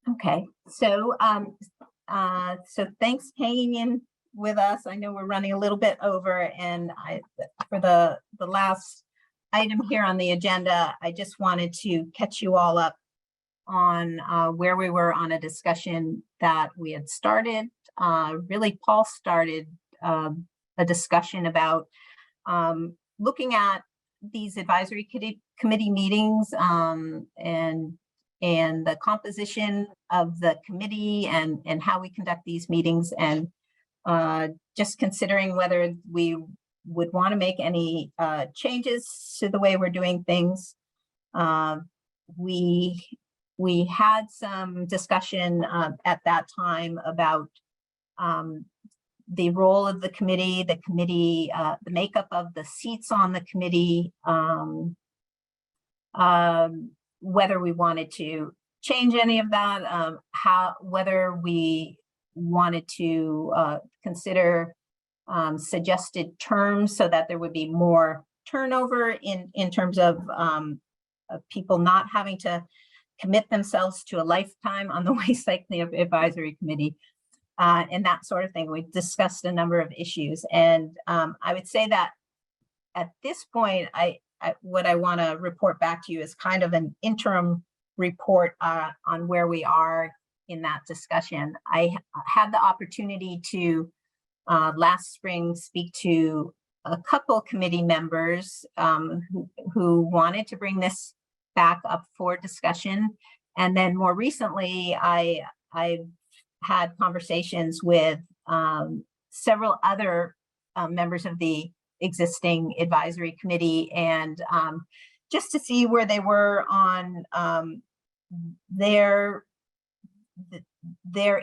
Okay, so thanks for hanging in with us. I know we're running a little bit over, and for the last item here on the agenda, I just wanted to catch you all up on where we were on a discussion that we had started. Really, Paul started a discussion about looking at these advisory committee meetings and the composition of the committee and how we conduct these meetings, and just considering whether we would want to make any changes to the way we're doing things. We had some discussion at that time about the role of the committee, the makeup of the seats on the committee, whether we wanted to change any of that, whether we wanted to consider suggested terms so that there would be more turnover in terms of people not having to commit themselves to a lifetime on the Waste Cycling Advisory Committee, and that sort of thing. We discussed a number of issues, and I would say that at this point, what I want to report back to you is kind of an interim report on where we are in that discussion. I had the opportunity to last spring speak to a couple committee members who wanted to bring this back up for discussion, and then more recently I've had conversations with several other members of the existing advisory committee, and just to see where they were on their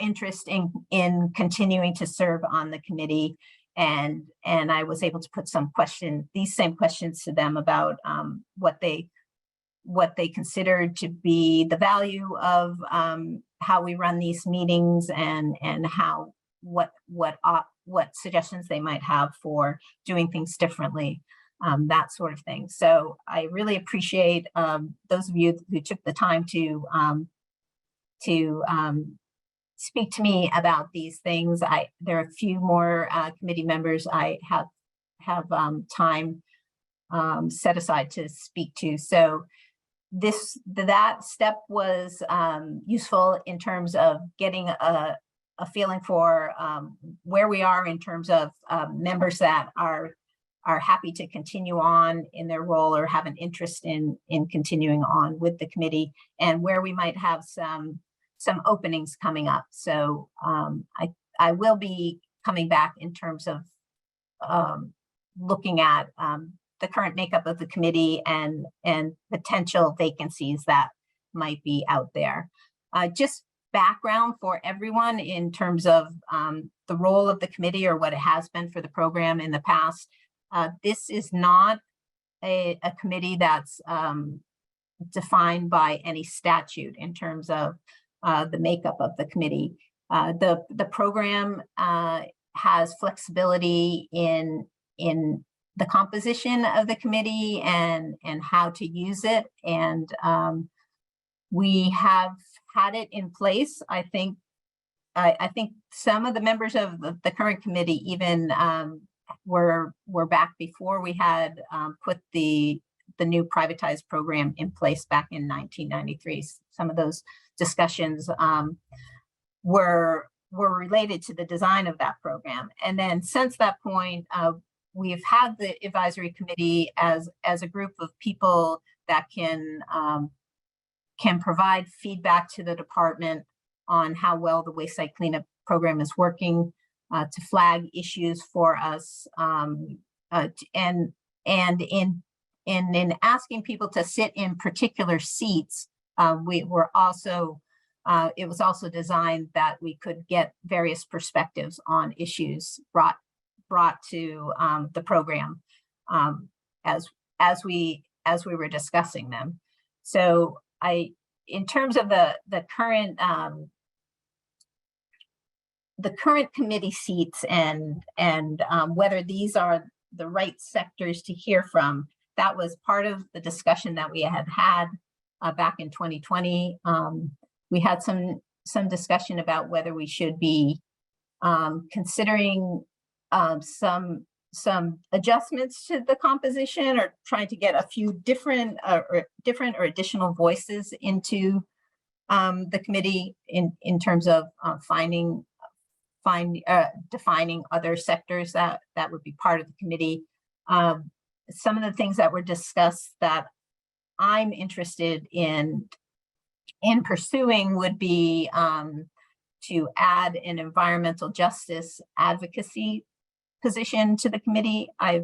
interest in continuing to serve on the committee, and I was able to put these same questions to them about what they considered to be the value of how we run these meetings, and what suggestions they might have for doing things differently, that sort of thing. So I really appreciate those of you who took the time to speak to me about these things. There are a few more committee members I have time set aside to speak to. So that step was useful in terms of getting a feeling for where we are in terms of members that are happy to continue on in their role or have an interest in continuing on with the committee, and where we might have some openings coming up. So I will be coming back in terms of looking at the current makeup of the committee and potential vacancies that might be out there. Just background for everyone in terms of the role of the committee, or what it has been for the program in the past. This is not a committee that's defined by any statute in terms of the makeup of the committee. The program has flexibility in the composition of the committee and how to use it, and we have had it in place. I think some of the members of the current committee even were back before we had put the new privatized program in place back in 1993. Some of those discussions were related to the design of that program, and then since that point, we've had the advisory committee as a group of people that can provide feedback to the department on how well the waste site cleanup program is working, to flag issues for us, and in asking people to sit in particular seats. It was also designed that we could get various perspectives on issues brought to the program as we were discussing them. So in terms of the current committee seats and whether these are the right sectors to hear from, that was part of the discussion that we had back in 2020. We had some some discussion about whether we should be considering some adjustments to the composition, or trying to get a few different or additional voices into the committee in terms of defining other sectors that would be part of the committee. Some of the things that were discussed that I'm interested in pursuing would be to add an environmental justice advocacy position to the committee. I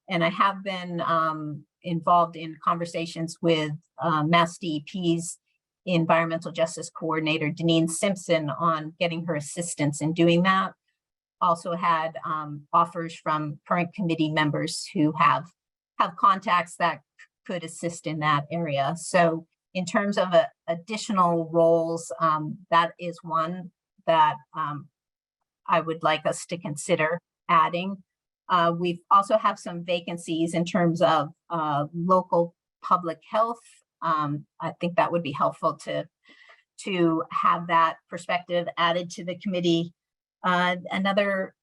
have been involved in conversations with MassDEP's environmental justice coordinator, Deneen Simpson, on getting her assistance in doing that. Also had offers from current committee members who have contacts that could assist in that area. So in terms of additional roles, that is one that I would like us to consider adding. We also have some vacancies in terms of local public health. I think that would be helpful to have that perspective added to the committee. Another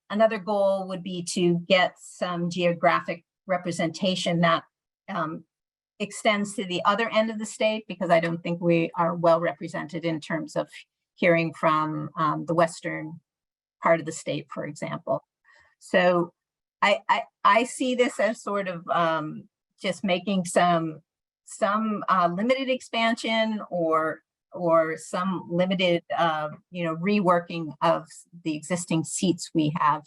goal would be to get some geographic representation that extends to the other end of the state, because I don't think we are well represented in terms of hearing from the western part of the state, for example. So I see this as sort of just making some limited expansion or some limited reworking of the existing seats we have.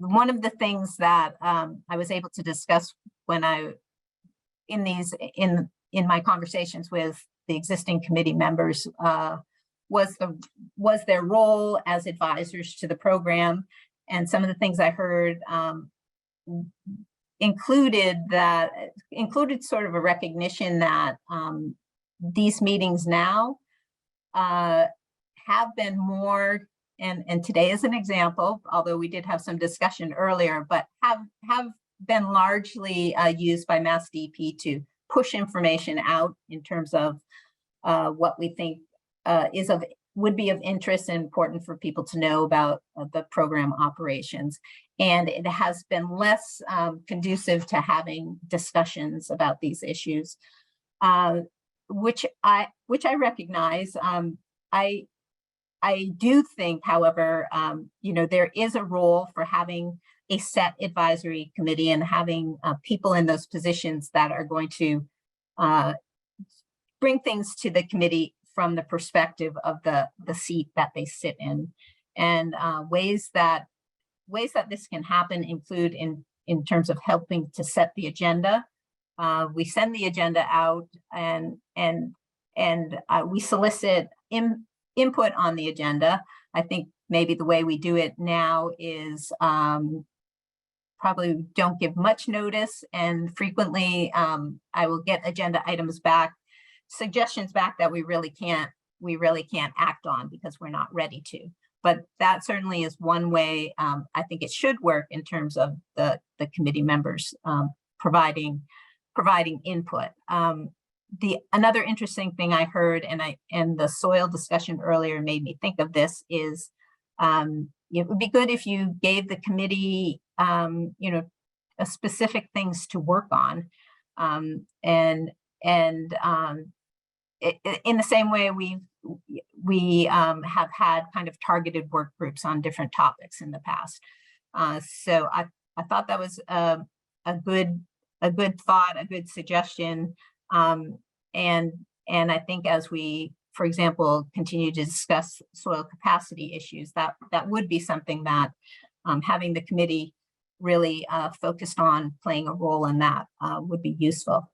One of the things that I was able to discuss when in my conversations with the existing committee members was their role as advisors to the program, and some of the things I heard included sort of a recognition that these meetings now have been more, and today is an example, although we did have some discussion earlier, but have been largely used by MassDEP to push information out in terms of what we think would be of interest and important for people to know about the program operations. And it has been less conducive to having discussions about these issues, which I recognize. I do think, however, there is a role for having a set advisory committee and having people in those positions that are going to bring things to the committee from the perspective of the seat that they sit in. And ways that this can happen include in terms of helping to set the agenda. We send the agenda out and we solicit input on the agenda. I think maybe the way we do it now is probably don't give much notice, and frequently I will get agenda items back, suggestions back that we really can't act on because we're not ready to. But that certainly is one way I think it should work in terms of the committee members providing input. Another interesting thing I heard, and the soil discussion earlier made me think of this, is it would be good if you gave the committee a specific things to work on, and in the same way we have had kind of targeted work groups on different topics in the past. So I thought that was a good thought, a good suggestion. And I think as we, for example, continue to discuss soil capacity issues, that would be something that having the committee really focused on playing a role in that would be useful.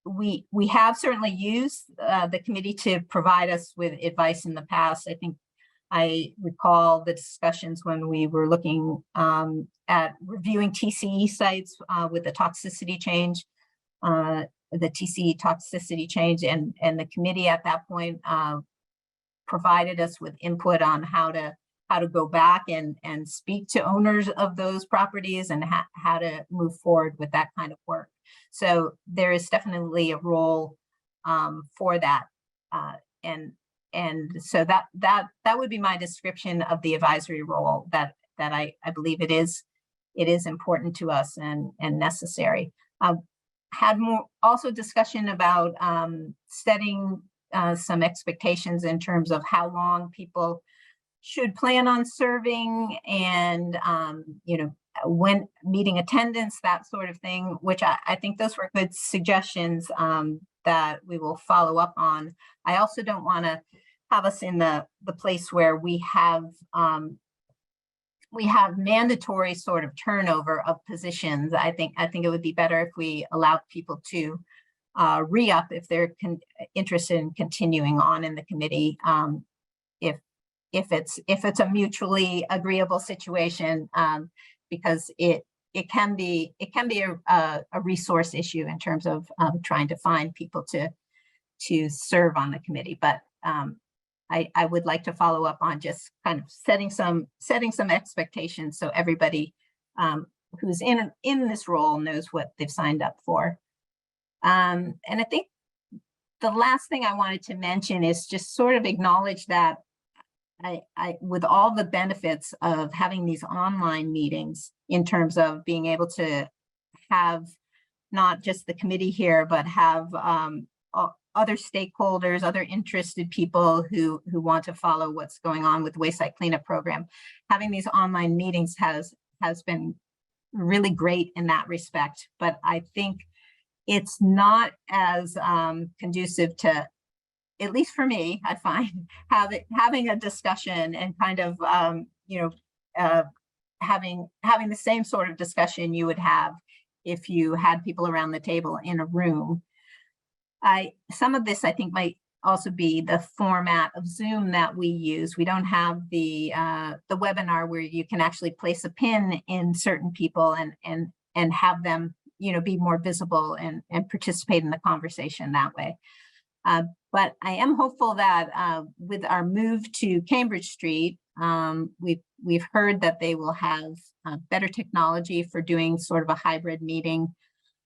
We have certainly used the committee to provide us with advice in the past. I think I recall the discussions when we were looking at reviewing TCE sites with the toxicity change, and the committee at that point provided us with input on how to go back and speak to owners of those properties and how to move forward with that kind of work. So there is definitely a role for that. and so that would be my description of the advisory role, that I believe it is important to us and necessary. Had more also discussion about setting some expectations in terms of how long people should plan on serving, and you know, when meeting attendance, that sort of thing, which I think those were good suggestions that we will follow up on. I also don't want to have us in the place where we have mandatory sort of turnover of positions. I think it would be better if we allowed people to re-up if they're interested in continuing on in the committee, if it's a mutually agreeable situation, because it can be a resource issue in terms of trying to find people to serve on the committee. But I would like to follow up on just kind of setting some expectations, so everybody who's in this role knows what they've signed up for. And I think the last thing I wanted to mention is just sort of acknowledge that I with all the benefits of having these online meetings, in terms of being able to have not just the committee here, but have other stakeholders, other interested people who want to follow what's going on with the Wayside Cleanup Program. Having these online meetings has been really great in that respect, but I think it's not as conducive to, at least for me, I find having a discussion and kind of having the same sort of discussion you would have if you had people around the table in a room. Some of this I think might also be the format of Zoom that we use. We don't have the webinar where you can actually place a pin in certain people and have them, you know, be more visible and participate in the conversation that way. But I am hopeful that with our move to Cambridge Street, we've heard that they will have better technology for doing sort of a hybrid meeting.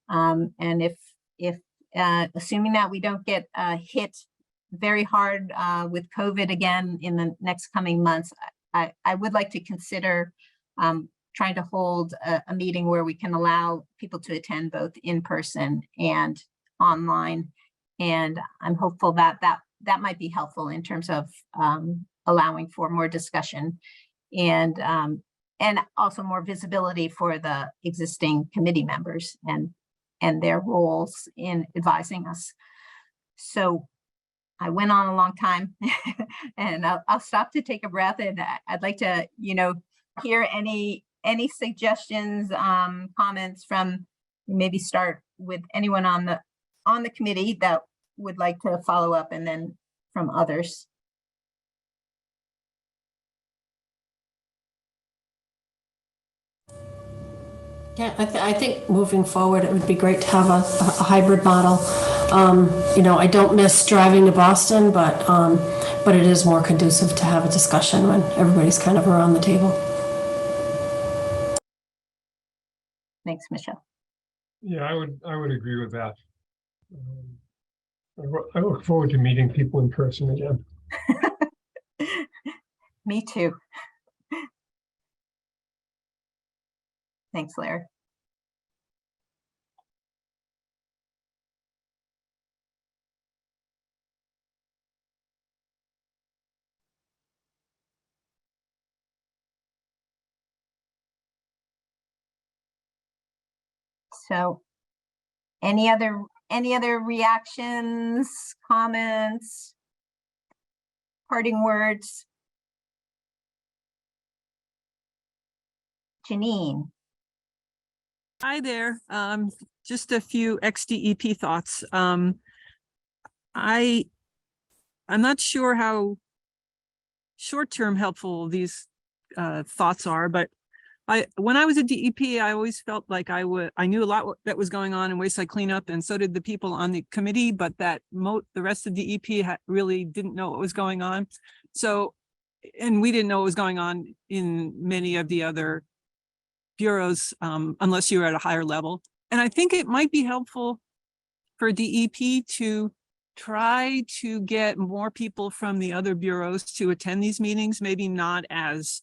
And if assuming that we don't get hit very hard with COVID again in the next coming months, I would like to consider trying to hold a meeting where we can allow people to attend both in person and online. And I'm hopeful that that might be helpful in terms of allowing for more discussion and also more visibility for the existing committee members and their roles in advising us. So I went on a long time and I'll stop to take a breath, and I'd like to, you know, hear any suggestions, comments from, maybe start with anyone on the committee that would like to follow up, and then from others. Yeah, I think moving forward, it would be great to have a hybrid model. You know, I don't miss driving to Boston, but it is more conducive to have a discussion when everybody's kind of around the table. Thanks, Michelle. Yeah, I would agree with that. I look forward to meeting people in person again. Me too. Thanks, Larry. So, any other reactions, comments, parting words? Janine. Hi there. Just a few XDEP thoughts. I'm not sure how short-term helpful these thoughts are, but when I was at DEP, I always felt like I knew a lot that was going on in wayside cleanup, and so did the people on the committee, but that the rest of DEP really didn't know what was going on. So, and we didn't know what was going on in many of the other bureaus, unless you were at a higher level. And I think it might be helpful for DEP to try to get more people from the other bureaus to attend these meetings, maybe not as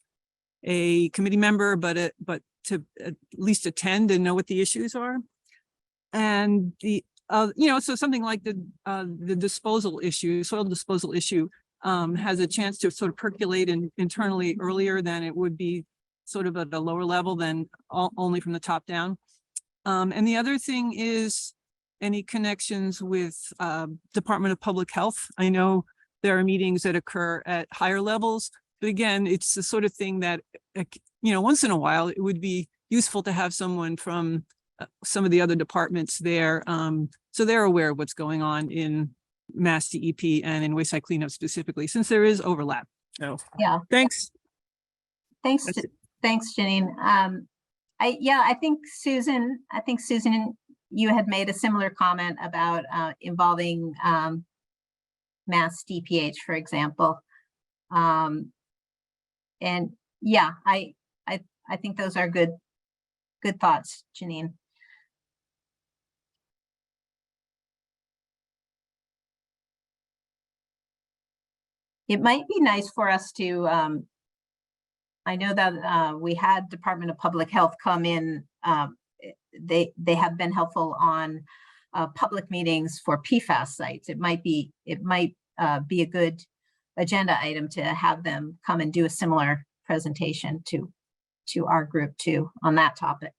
a committee member, but to at least attend and know what the issues are. And the, so something like the disposal issue, soil disposal issue, has a chance to sort of percolate internally earlier than it would be sort of at a lower level than only from the top down. And the other thing is any connections with Department of Public Health. I know there are meetings that occur at higher levels, but again, it's the sort of thing that, once in a while, it would be useful to have someone from some of the other departments there. So they're aware of what's going on in MassDEP and in wayside cleanup specifically, since there is overlap. So Yeah. thanks. Thanks, That's it. thanks, Janine. I think Susan, you had made a similar comment about involving Mass DPH, for example. And yeah, I think those are good thoughts, Janine. It might be nice for us to, I know that we had Department of Public Health come in. They have been helpful on public meetings for PFAS sites. It might be a good agenda item to have them come and do a similar presentation to our group too on that topic.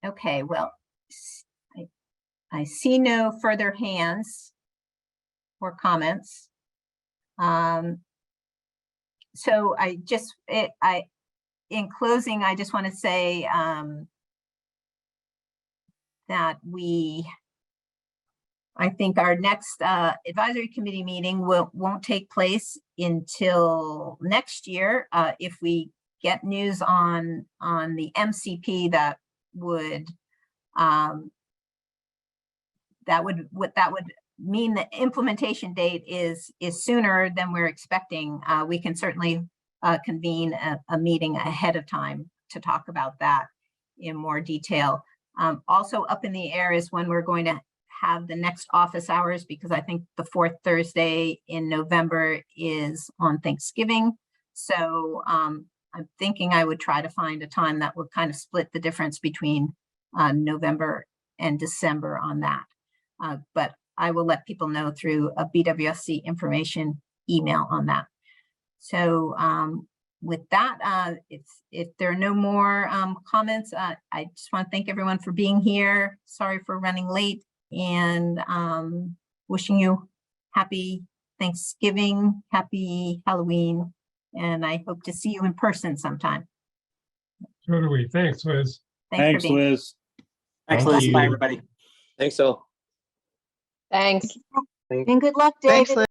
Okay, well, I see no further hands or comments. So in closing, I just want to say that I think our next advisory committee meeting won't take place until next year. If we get news on the MCP that would mean the implementation date is sooner than we're expecting, we can certainly convene a meeting ahead of time to talk about that in more detail. Also up in the air is when we're going to have the next office hours, because I think the fourth Thursday in November is on Thanksgiving. So I'm thinking I would try to find a time that would kind of split the difference between November and December on that. But I will let people know through a BWSC information email on that. So with that, if there are no more comments, I just want to thank everyone for being here. Sorry for running late, and wishing you happy Thanksgiving, happy Halloween, and I hope to see you in person sometime. So do we. Thanks, Liz. Thanks, Liz. Thanks, Thank Liz. you. Bye, everybody. Thanks, all. Thanks. And good luck, David. Thanks, Liz.